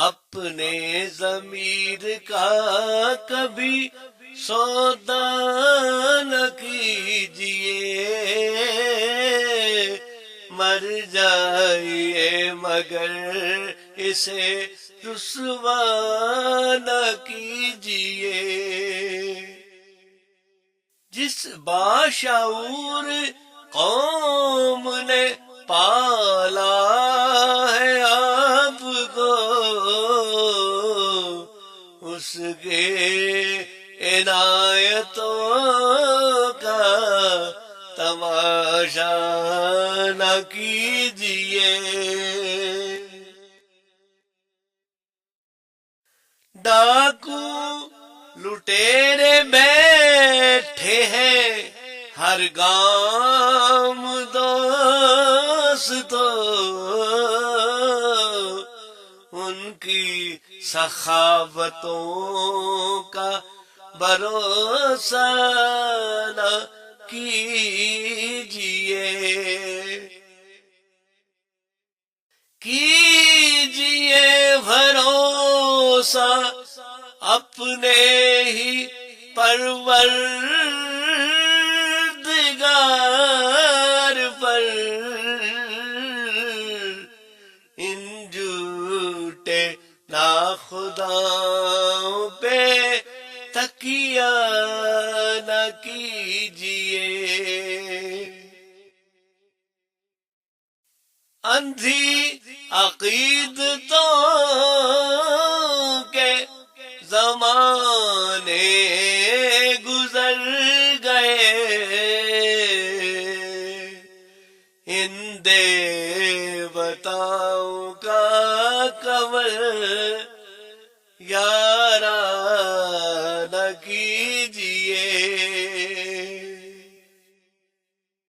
اپنے ضمیر کا کبھی سودا نہ کیجیے، مر جائیے مگر اسے رسوا نہ کیجیے۔ جس باشعور قوم نے پالا ہے آپ کو، اس کے عنایتوں کا تماشا نہ کیجیے۔ ڈاکو لٹیرے بیٹھے ہیں ہر گام دوستو، ان کی سخاوتوں کا بھروسہ نہ کیجیے۔ کیجیے بھروسہ اپنے ہی پروردگار پر، ان جھوٹے ناخداؤں پہ تکیہ نہ کیجیے۔ اندھی عقیدتوں کے زمانے گزر گئے، ان دیوتاؤں کا کور یارا نہ کیجیے۔